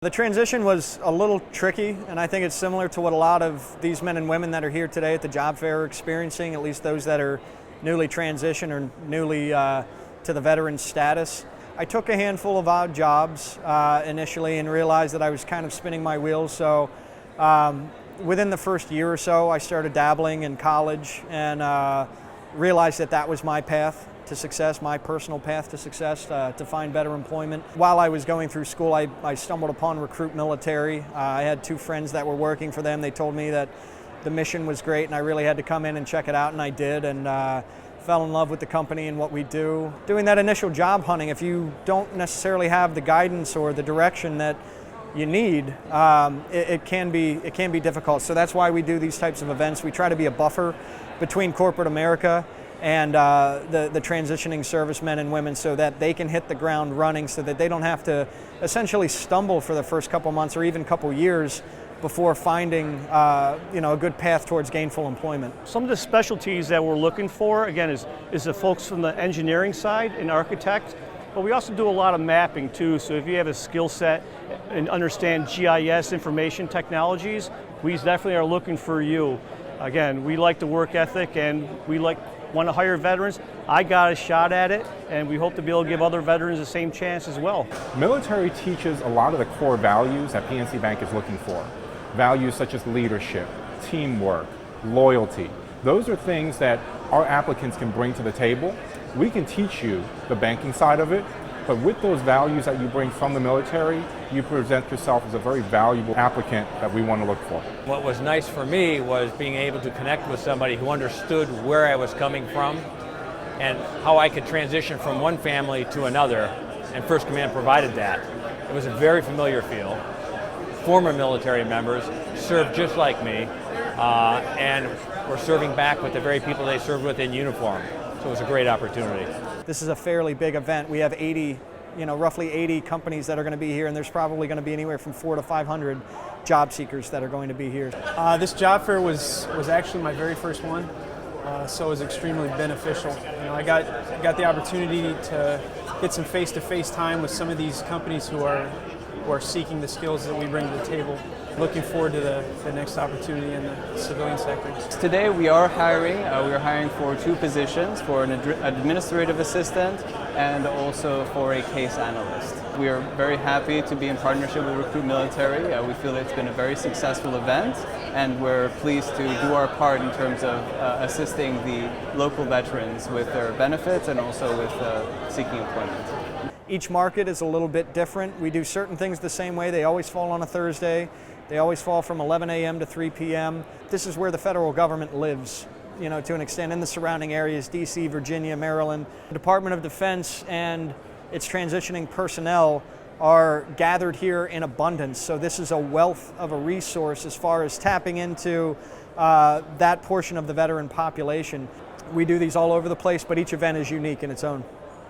The transition was a little tricky, and I think it's similar to what a lot of these men and women that are here today at the job fair are experiencing, at least those that are newly transitioned or newly to the veteran status. I took a handful of odd jobs initially and realized that I was kind of spinning my wheels. So within the first year or so, I started dabbling in college and realized that that was my path to success, my personal path to success, to find better employment. While I was going through school, I stumbled upon RecruitMilitary. I had two friends that were working for them. They told me that the mission was great and I really had to come in and check it out, and I did, and fell in love with the company and what we do. Doing that initial job hunting, if you don't necessarily have the guidance or the direction that you need, it can be difficult. So that's why we do these types of events. We try to be a buffer between corporate America and the transitioning servicemen and women, so that they can hit the ground running, so that they don't have to essentially stumble for the first couple months or even couple years before finding a good path towards gainful employment. Some of the specialties that we're looking for, again, is the folks from the engineering side and architect, but we also do a lot of mapping too. So if you have a skill set and understand GIS, information technologies, we definitely are looking for you. Again, we like the work ethic and we want to hire veterans. I got a shot at it, and we hope to be able to give other veterans the same chance as well. Military teaches a lot of the core values that PNC Bank is looking for. Values such as leadership, teamwork, loyalty. Those are things that our applicants can bring to the table. We can teach you the banking side of it, but with those values that you bring from the military, you present yourself as a very valuable applicant that we want to look for. What was nice for me was being able to connect with somebody who understood where I was coming from and how I could transition from one family to another, and First Command provided that. It was a very familiar feel. Former military members served just like me, and were serving back with the very people they served with in uniform. So it was a great opportunity. This is a fairly big event. We have roughly 80 companies that are going to be here, and there's probably going to be anywhere from 400 to 500 job seekers that are going to be here. This job fair was actually my very first one, so it was extremely beneficial. I got the opportunity to get some face-to-face time with some of these companies who are seeking the skills that we bring to the table. Looking forward to the next opportunity in the civilian sector. Today we are hiring. We are hiring for two positions, for an administrative assistant and also for a case analyst. We are very happy to be in partnership with RecruitMilitary. We feel it's been a very successful event, and we're pleased to do our part in terms of assisting the local veterans with their benefits and also with seeking employment. Each market is a little bit different. We do certain things the same way. They always fall on a Thursday. They always fall from 11 a.m. to 3 p.m. This is where the federal government lives, to an extent, in the surrounding areas, D.C., Virginia, Maryland. The Department of Defense and its transitioning personnel are gathered here in abundance. So this is a wealth of a resource as far as tapping into that portion of the veteran population. We do these all over the place, but each event is unique in its own.